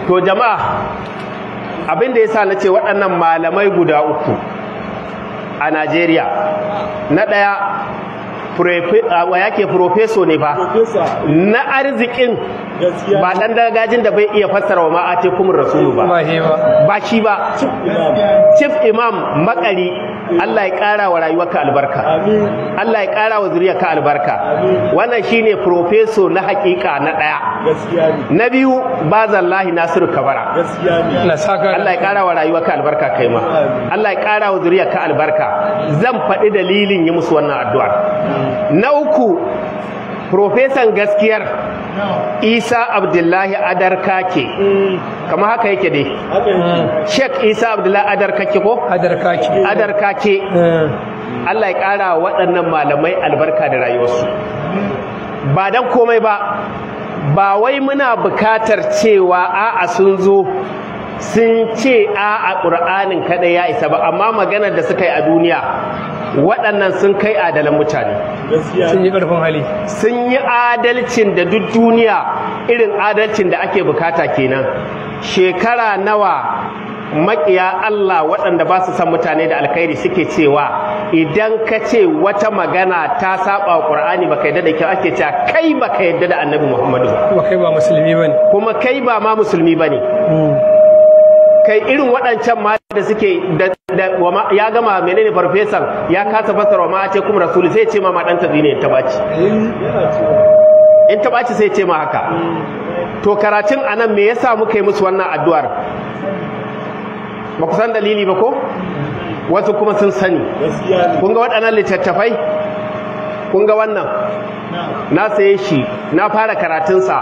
to jama'a abinda yasa nace waɗannan malamai guda uku a Najeriya, na ɗaya yake profeso ne ba na arzikin, ba dan dagajin da bai iya fassara wa ma'ate kuma rasulu ba shi ba chief imam makari. Allah ya kara wa rayuwarka albarka, Allah ya kara wa zuriyarka albarka. Wannan shine profeso na hakika na ɗaya. Na biyu bazallahi Nasiru Kabara, Allah ya kara wa rayuwarka albarka kai ma, Allah ya kara wa zuriyarka albarka. Zan faɗi dalilin yi musu wannan addu'a. Na uku profesan gaskiyar Isa Abdullahi Adarkake, kama haka yake dai Sheikh Isa Abdullahi Adarkake ko? Adarkake. Allah ya ƙara waɗannan malamai albarka da rayuwarsu. Ba dan komai ba wai muna bukatar cewa a'a sun zo sun ce a ƙur'anin kaɗai ya isa ba, amma maganar da suka yi a duniya waɗannan sun kai adalan mutane, sun yi ƙarfin hali, sun yi adalcin da duk duniya irin adalcin da ake bukata kenan. Shekara nawa maƙiya Allah waɗanda ba su san mutane da alkhairi suke cewa idan ka ce wata magana ta saba wa Qur'ani baka yadda da kyau, ake cewa kai baka yadda da Annabi Muhammadu ba, kai ba musulmi bane, kuma kai ba ma musulmi bane. Kai irin waɗancan ma da suke ya gama menene farfesan ya kasa fasara ma ce kuma rasulu sai ce ma dan tabi ne ta baci, in ta baci sai ce ma haka. To karatun anan me yasa muka yi musu wannan addu'ar? Ba ku san dalili ba ko? Wasu kuma sun sani. Kun ga waɗannan littattafai? Kun ga wannan? Na saye shi, na fara karatunsa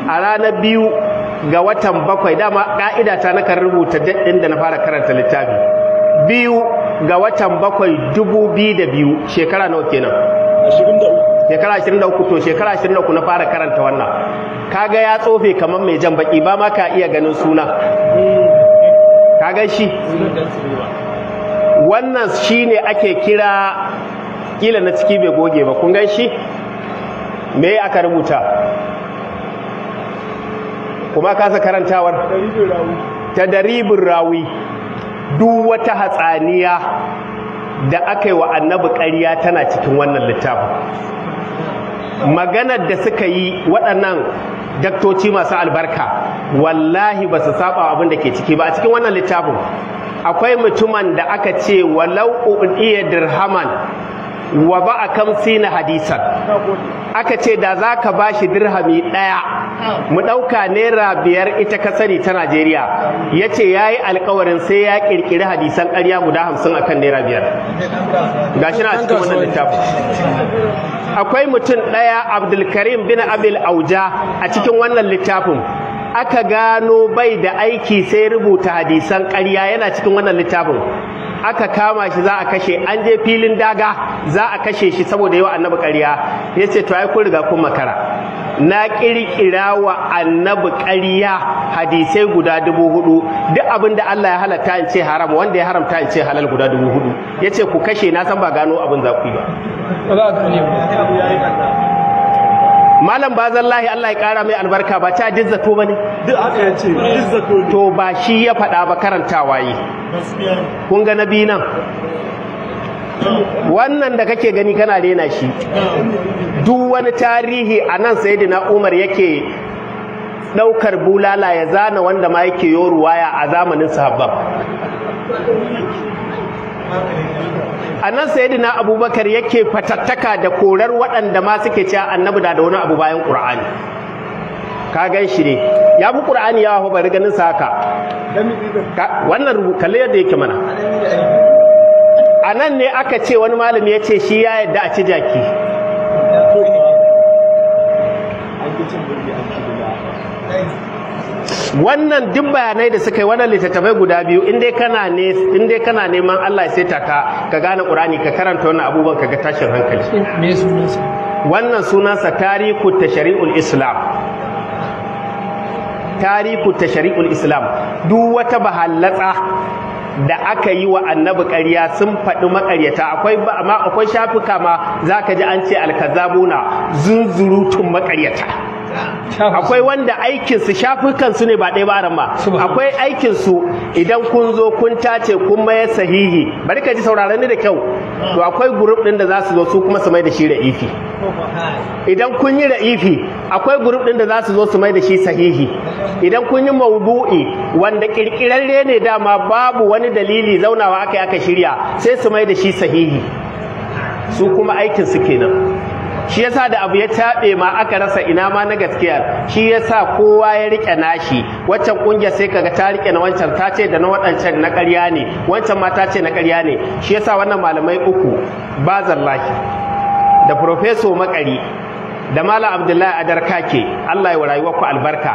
a ranar 2 ga watan 7, dama ka'ida ta nakan rubuta daɗin da na fara karanta littafi. 2 ga watan 7 2002, shekara nawa kenan? 23. Shekara 23, to shekara 23 na fara karanta wannan. Kaga ya tsofe kamar mai jan baki, ba ma ka iya ganin suna. Kaga shi? Wannan shine ake kira, kila na ciki bai goge ba, kun gan shi? Me aka rubuta? Kuma kasa karantawar tadaribin rawi. Duk wata hatsaniya da aka yi wa annabi ƙarya tana cikin wannan littafin. Maganar da suka yi waɗannan daktoci masu albarka wallahi ba su saba abin da ke ciki ba. A cikin wannan littafin akwai mutumin da aka ce walau udiya dirhaman wa ba a kamsina hadisan, aka ce da za ka ba shi dirhami ɗaya, mu ɗauka naira 5 ita ka sani ta Najeriya, ya ce ya yi alkawarin sai ya ƙirƙiri hadisan ƙarya guda 50 akan naira 5. Ga shi na cikin wannan littafin. Akwai mutum ɗaya Abdulkarim bin Abil Auja a cikin wannan littafin, aka gano bai da aiki sai rubuta hadisan ƙarya, yana cikin wannan littafin. Aka kama shi za a kashe, an je filin daga za a kashe shi saboda yawa annabi ƙarya. Ya ce to ai kun riga kun makara, na ƙirƙira wa annabi ƙarya hadisai guda 4000, duk abin da Allah ya halatta in ce haram, wanda ya haramta in ce halal guda 4000. Ya ce ku kashe, na san ba gano abin za ku yi ba. Malam bazallahi Allah ya kara mai albarka ba ta dizzato bane, duk aka yace dizzato. To ba shi ya faɗa ba, karantawa yi. Kun ga nabi nan wannan da kake gani kana rena shi, duk wani tarihi a nan sayyidina Umar yake ɗaukar bulala ya zana wanda ma yake yo ruwaya a zamanin sahabban. A nan sayyidina Abubakar yake fatattaka da korar waɗanda ma suke cewa annabi da wani abu bayan Qur'ani. Ka gan shi ne ya fi Qur'ani yawa, bari ganin sa haka. Wannan kalle yadda yake mana. A nan ne aka ce wani malami ya ce shi ya yadda a ci jaki. Wannan duk bayanai da suka yi wannan littattafai guda biyu, in dai kana neman Allah ya saita ka gane Qur'ani, ka karanta wannan abubuwan ka ga tashin hankali. Wannan sunansa Tarihu Tashri'ul Islam. Tarihu Tashri'ul Islam. Duk wata bahallatsa da aka yi wa annabi ƙarya sun faɗi maƙaryata. Akwai shafuka ma za ka ji an ce alkazabuna, zunzurutun maƙaryata. akwai wanda aikinsu shafukansu ne ba ɗaya ba ran ma akwai aikinsu idan kun zo kun tace kun mayar sahihi bari ka ji sauraron ni da kyau to akwai group ɗin da za su zo su kuma su mai da shi ra'ifi idan kun yi ra'ifi akwai group ɗin da za su zo su mai da shi sahihi idan kun yi maudu'i wanda kirkirarre ne dama babu wani dalili zaunawa aka shirya sai su mai da shi sahihi su kuma aikin su kenan shi yasa da abu ya taɓe ma aka rasa ina ma na gaskiya shi yasa kowa ya rike nashi waccan kungiya sai kaga ta rike na wancan ta ce da na wadancan na ƙarya ne wancan ma ta ce na ƙarya ne shi yasa wannan malamai uku bazallahi da professor Makari da Malam Abdullahi Adarkake Allah ya wa rayuwarku albarka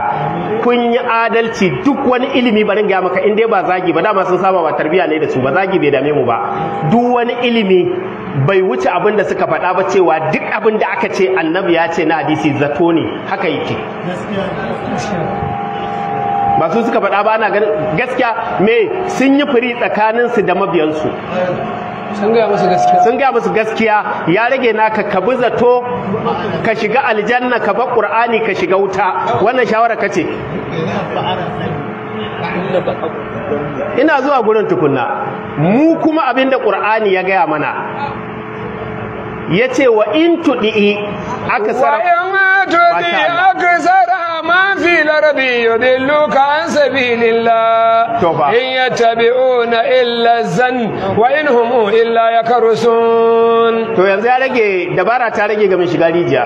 kun yi adalci duk wani ilimi barin ga maka in dai ba zagi ba dama sun saba ba tarbiya ne da su ba zagi bai dame mu ba duk wani ilimi bai wuce abin da suka faɗa ba cewa duk abin da aka ce annabi ya ce na hadisi zato ne haka yake ba su suka faɗa ba ana ganin gaskiya me sun yi firi tsakaninsu da mabiyansu sun gaya musu gaskiya ya rage naka ka bi zato ka shiga aljanna ka ba qur'ani ka shiga wuta wannan shawara kace ina zuwa gurin tukunna mu kuma abinda qur'ani ya gaya mana yace wa in tudi aksara ما في الأرض يضلوك عن سبيل الله إن يتبعون إلا الظن وإن هم إلا يخرصون to yanzu ya rage dabara ta rage ga mai shiga rijiya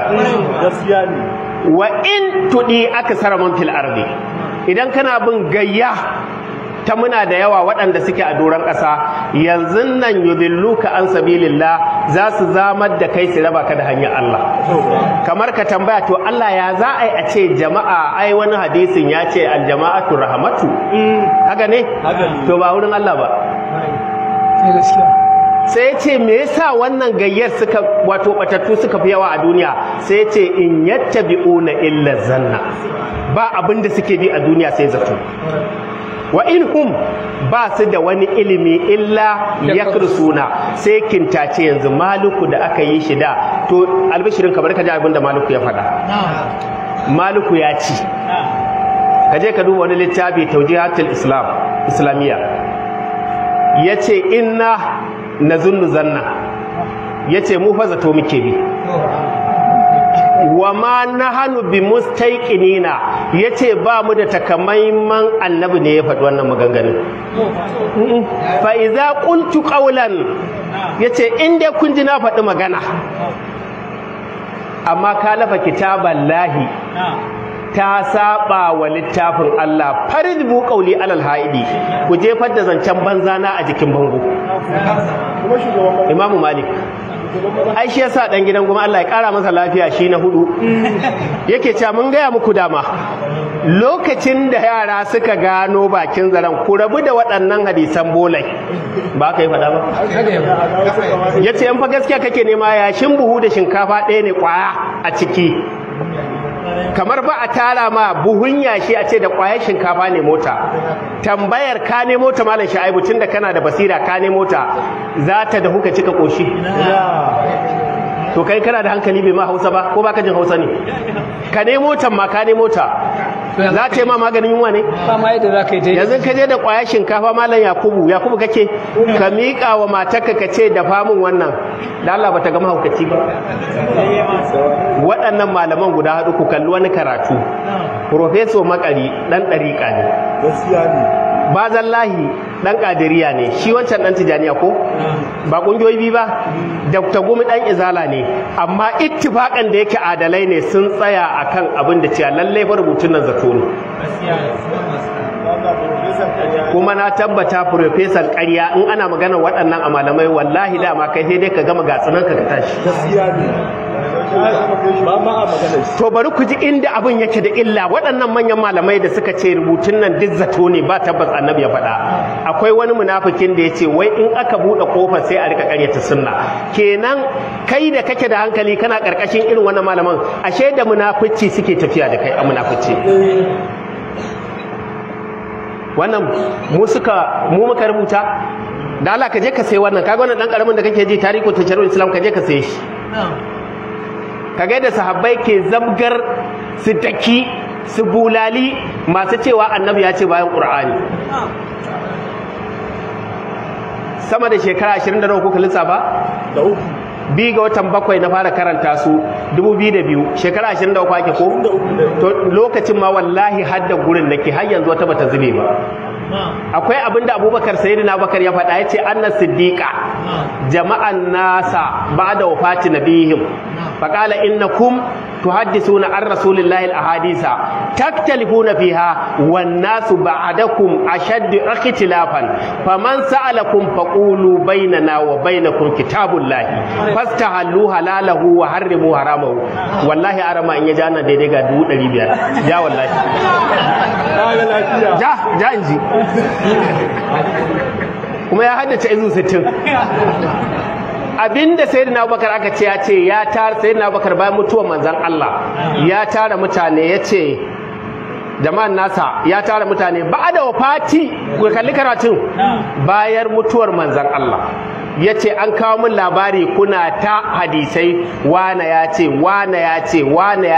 gaskiya ne wa in tudi aksara man fil ardi idan kana bin gayya ta muna da yawa waɗanda suke a doron ƙasa yanzu nan yudilluka an sabilillah za su zamar da kai su raba ka da hanyar Allah kamar ka tambaya to Allah ya za a yi a ce jama'a ai wani hadisin ya ce aljama'atu rahmatu haka ne to ba wurin Allah ba sai ya ce me yasa wannan gayyar suka wato batattu suka fi yawa a duniya sai ya ce in yattabi'una illa zanna ba abin da suke bi a duniya sai zato wa in hum ba su da wani ilimi illa yakrsuna sai kintace yanzu maluku da aka yi shi da to albishirin kamar ka ji abin da maluku ya faɗa maluku ya ci ka je ka duba wani littafi tawjihatul islamiyya yace inna nazunnu zanna yace mu fa zato muke bi wa ma nahanu bi mustaiqinina yace ba mu da takamaiman annabi ne ya faɗi wannan maganganun fa iza qultu qawlan yace in dai kun ji na faɗi magana amma kalafa kitaballahi ta saba wa littafin Allah faridbu qawli alal haidi ku jefar da zancen banza na a jikin bango Imam Malik ai shi yasa dan gidan goma Allah ya kara masa lafiya shi na hudu yake cewa mun gaya muku dama lokacin da yara suka gano bakin zaren ku rabu da waɗannan hadisan bolai ba ka yi faɗa ba yace in fa gaskiya kake nema yashin buhu da shinkafa ɗaya ne kwaya a ciki kamar ba a tara ma buhun yashi a ce da kwayar shinkafa ne mota tambayar ka ne mota malam Shaibu tunda kana da basira ka ne mota za ta da huka cika koshi to kai kana da hankali bai ma Hausa ba ko baka jin Hausa ne ka ne motan ma ka ne mota za ta yi ma maganin yunwa ne ba ma yadda za ka yi ta yanzu ka je da kwayar shinkafa malam Yakubu kake ka miƙa wa matarka ka ce dafa min wannan da Allah bata gama haukaci ba waɗannan malaman guda haɗu ku kalli wani karatu Professor Makari dan ɗariƙa ne gaskiya ne bazallahi dan kadiriya ne shi wancan dan tijaniya ko ba kungiyoyi bi ba Dr. Gumi dan izala ne amma ittifaqan da yake adalai ne sun tsaya akan abin da cewa lalle fa rubutun nan zato ne kuma na tabbata professor ƙarya in ana magana waɗannan a malamai wallahi dama kai sai dai ka gama gatsunan ka tashi gaskiya ne ba ma a magana to bari ku ji inda abin yake da illa waɗannan manyan malamai da suka ce rubutun nan duk zato ne ba tabbas annabi ya faɗa akwai wani munafikin da ya ce wai in aka buɗe kofar sai a rika ƙaryata sunna kenan kai da kake da hankali kana ƙarƙashin irin wannan malaman ashe da munafici suke tafiya da kai a munafici wannan mu muka rubuta da Allah ka je ka sai wannan kaga wannan dan karamin da kake ji tarihi ta shari'ar Islam ka je ka sai shi kaga yadda sahabbai ke zabgar su daki su bulali masu cewa annabi ya ce bayan ƙur'ani. Sama da shekara 23 kuka lissafa? Da uku. 2 ga watan 7 na fara karanta su 2002 shekara 23 ake ko? To lokacin ma wallahi hadda gurin nake har yanzu wata bata zube ba. Akwai abinda Abubakar Sayyidina Abubakar ya faɗa yace anna siddiqa jama'an nasa ba'da wafati nabihim faqala innakum tuhaddisuna an rasulillahi al-ahadisa taktalifuna fiha wan nasu ba'dakum ashaddu ikhtilafan faman sa'alakum faqulu bainana wa bainakum kitabullahi fastahallu halalahu wa harrimu haramahu. Wallahi arama in ya ja nan daidai ga 500 ja wallahi ja inji kuma ya haddace izu 60. Abinda sayyidina Abubakar aka ce ya tara sayyidina Abubakar bayan mutuwar manzon Allah ya tara mutane yace jama'an nasa ya tara mutane ba da wafati ku kalli karatun bayar mutuwar manzon Allah yace an kawo min labari kuna ta hadisai wana ya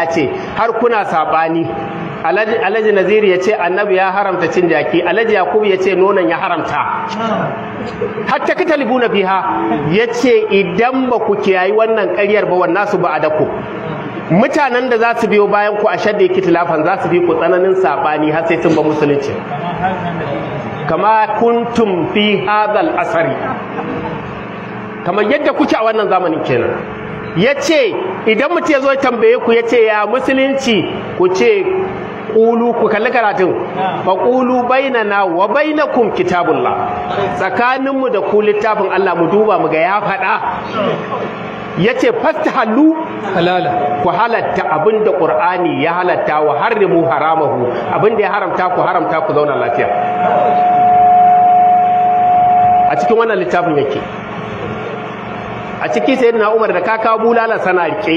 ce har kuna sabani. Alhaji Naziri ya ce annabi ya haramta cin jaki, Alhaji Yakubu ya ce nonon ya haramta. Hatta katalibuna biha ya ce idan ba ku kiyayi wannan ƙaryar ba wannan su ba a dako. Mutanen da za su biyo bayan ku a shadda kitilafan za su bi ku tsananin saɓani har sai sun ba musulunci. Kama kuntum fi hadal asari. Kamar yadda kuke a wannan zamanin kenan. Ya ce idan mutum ya zo tambaye ku ya ce ya musulunci ku ce ƙulu ku kalli karatun fa ƙulu bainana wa bainakum kitabullah tsakaninmu da ku littafin Allah mu duba mu ga ya faɗa ya ce fastahallu halala ku halatta abinda Qur'ani ya halatta wa harrimu haramahu abinda ya haramta ku zauna lafiya. A cikin wannan littafin yake a ciki sai na Umar da ka kawo bulala sana rike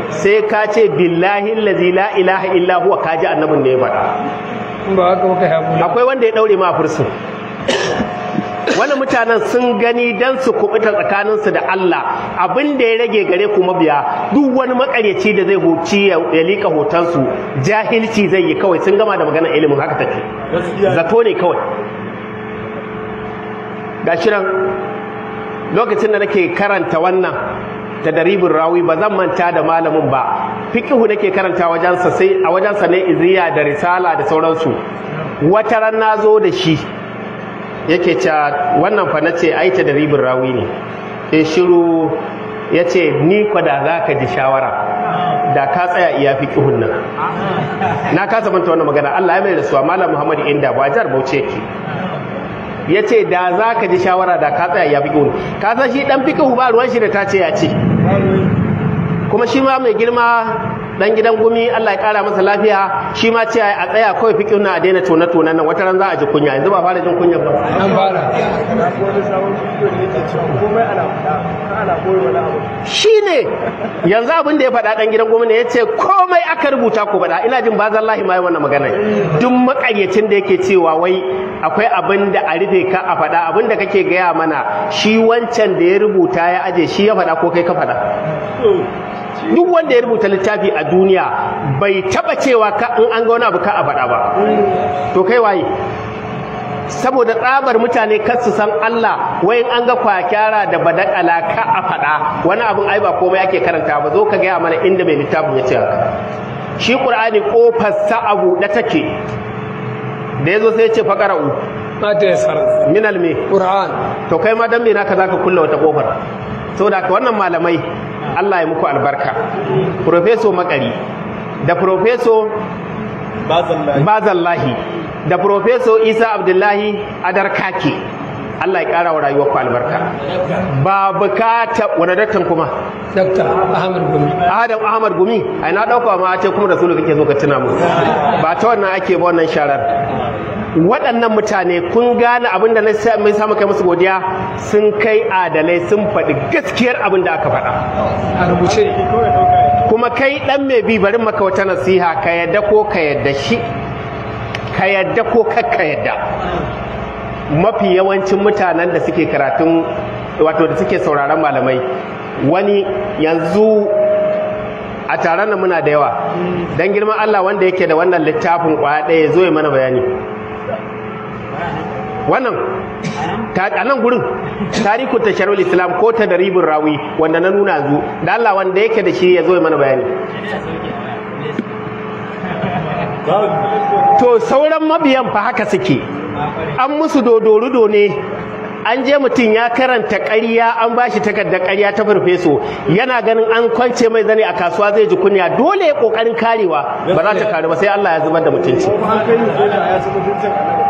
sai ka ce billahi allazi la ilaha illa huwa kaji annabin da ya faɗa ba haka kai habu akwai wanda ya daure ma fursu wannan mutanen sun gani dan su kubuta tsakaninsu da Allah abin da ya rage gare ku mabiya duk wani makaryaci da zai huci ya lika hotonsu jahilci zai yi kawai sun gama da maganar ilimin haka take zato ne kawai gashi nan lokacin da nake karanta wannan tadaribin rawi ba zan manta da malamin ba fiqhu nake karanta wajensa sai a wajensa ne iziya da risala da sauransu wata ran nazo da shi yake cewa wannan fa nace ai tadaribin rawi ne sai shiru yace ni kwa da zaka ji shawara da ka tsaya iya fiqhun nan na kasa manta wannan magana Allah ya mai da su malam Muhammad Inda ba jar Bauchi yake ya ce da za ka ji shawara da ka tsaya ya fiƙihu ka san shi ɗan fiƙihu ba ruwan shi da ta ce ya ce kuma shi ma mai girma ɗan gidan gumi Allah ya ƙara masa lafiya shi ma ce a tsaya kawai fiƙihu na a daina tone-tonen nan wata ran za a ji kunya yanzu ba fara jin kunya ba an fara shi ne yanzu abin da ya faɗa ɗan gidan gumi ne ya ce komai aka rubuta ko faɗa ina jin bazan lahi ma yi wannan magana duk makaryacin da yake cewa wai akwai abin da a rufe ka a faɗa abin da kake gaya mana shi wancan da ya rubuta ya aje shi ya faɗa ko kai ka faɗa duk wanda ya rubuta littafi a duniya bai taba cewa ka in an ga wani abu ka a faɗa ba to kai waye saboda tsabar mutane kar su san Allah wai in an ga kwakyara da badakala ka a faɗa wani abin ai ba komai ake karanta ba zo ka gaya mana inda mai littafin ya ce haka shi Qur'ani kofar sa abu da take da yazo sai ya ce faqara'u mata yasar min almi Qur'an to kai ma dan me naka zaka kulla wata kofar saboda ka wannan malamai Allah ya muku albarka Professor Makari da Professor Bazallahi da Professor Isa Abdullahi Adarkaki Allah ya ƙara wa rayuwarku albarka ba bukata wani dattan kuma Dr. Ahmad Gumi Adam Ahmad Gumi ai na dauka ma ce kuma rasulu kake zo ka tuna mu ba ta wannan ake ba wannan sharar waɗannan mutane kun gane abin da mai samu kai musu godiya sun kai adalai sun faɗi gaskiyar abin da aka faɗa a rubuce kuma kai ɗan mai bi bari maka wata nasiha ka yadda ko ka yadda shi ka yadda ko kakka yadda mafi yawancin mutanen da suke karatun wato da suke sauraron malamai wani yanzu a taron nan muna da yawa dan girman Allah wanda yake da wannan littafin kwaya ɗaya zo ya mana bayani wannan a nan gurin tarihin tasharul islam ko tadaribul rawi wanda na nuna zu da Allah wanda yake da shi ya zo ya mana bayani to sauran mabiyan fa haka suke an musu dodorudo ne an je mutum ya karanta ƙarya an ba shi takardar ƙarya ta farfeso yana ganin an kwance mai zane a kasuwa zai ji kunya dole ya ƙoƙarin karewa ba za ta kare ba sai Allah ya zubar da mutunci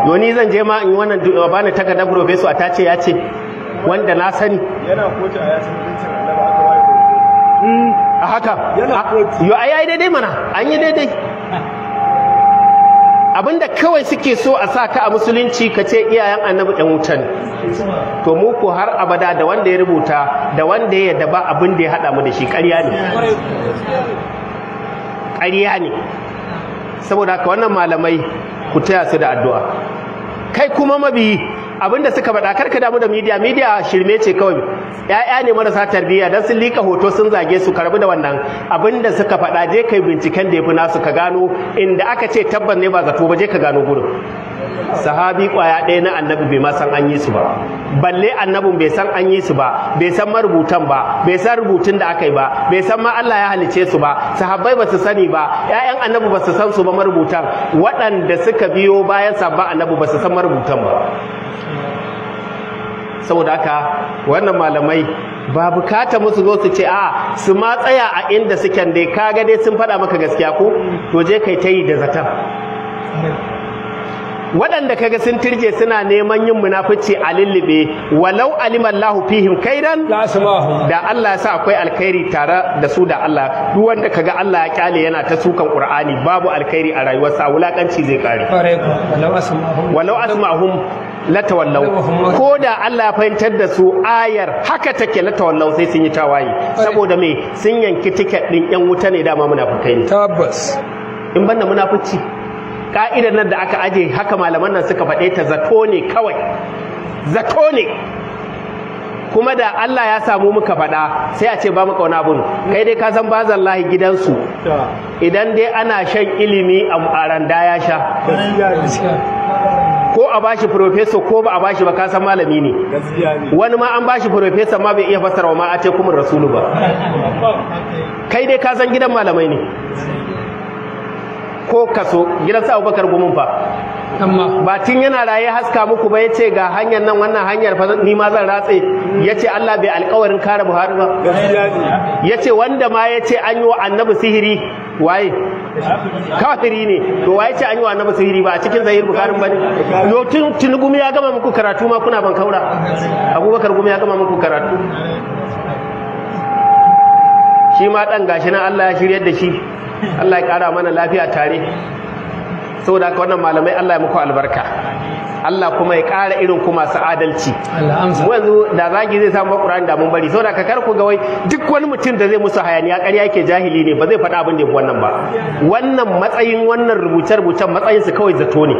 yoni zan je ma in wannan ba ni takardar farfeso a tace ya ce wanda na sani yana kotu a yasin mutuncin Allah a haka yo ai yayi daidai mana an yi daidai abinda kawai suke so a sa ka a musulunci ka ce iyayen annabi ɗan wutan to mu ko har abada da wanda ya rubuta da wanda ya yarda ba abin da ya haɗa mu da shi ƙarya ne ƙarya ne saboda haka wannan malamai ku taya su da addu'a kai kuma mabiyi abinda suka faɗa karka damu da media shirme ce kawai ƴaƴa ne marasa tarbiyya dan sun lika hoto sun zage su karbi da wannan abinda suka faɗa je kai binciken da yafi nasu ka gano inda aka ce tabban ne ba zato ba je ka gano gurin sahabi kwaya ɗaya na annabi bai ma san an yi su ba balle annabin bai san an yi su ba bai san marubutan ba bai san rubutun da aka yi ba bai san ma Allah ya halice su ba sahabbai ba su sani ba ƴaƴan annabi ba su san su ba marubutan waɗanda suka biyo bayan sabba annabi ba su san marubutan ba saboda haka wannan malamai ba bukata musu zo su ce a su ma tsaya a inda suke dai kaga dai sun faɗa maka gaskiya ko to je kai ta yi da zatan waɗanda kaga sun tirje suna neman yin munafici a lullube walau alimallahu fihim kaidan da Allah ya sa akwai alkhairi tare da su da Allah duk wanda kaga Allah ya kyale yana ta sukan Qur'ani babu alkhairi a rayuwarsa wulakanci zai kare walau asma'hum latawallau ko da Allah ya fahimtar da su ayar haka take latawallau sai sun yi tawaye saboda me sun yanki tiket din yan wuta ne dama munafikai ne tabbas in banda munafici ka'idar nan da aka aje haka malaman nan suka faɗe ta zato ne kawai zato ne kuma da Allah ya samu muka faɗa sai a ce ba mu kauna abun kai dai ka san bazan lahi gidansu idan dai ana shan ilimi a randa ya sha ko a bashi professor ko ba a bashi ba ka san malami ne wani ma an bashi professor ma bai iya fassara ma a ce kuma rasulu ba kai dai ka san gidan malamai ne ko kaso gidan sa Abubakar gumin fa amma ba tun yana raye haska muku ba yace ga hanyar nan wannan hanyar fa ni ma zan ratse yace Allah bai alƙawarin kare Buhari ba yace wanda ma yace an yi wa annabi sihiri waye kafiri ne to waye ce an yi wa annabi sihiri ba a cikin zahir Bukhari bane yo tun gumi ya gama muku karatu ma kuna ban kaura Abubakar gumi ya gama muku karatu shi ma dan gashi nan Allah ya shiryar da shi Allah ya ƙara mana lafiya tare saboda haka wannan malamai Allah ya muku albarka Allah kuma ya ƙara irin ku masu adalci mu yanzu da zagi zai samu Qur'ani da mun bari saboda haka kar ku ga wai duk wani mutum da zai musu hayaniya ƙarya yake jahili ne ba zai faɗa abin da yafi wannan ba wannan matsayin wannan rubuce-rubucen matsayin su kawai zato ne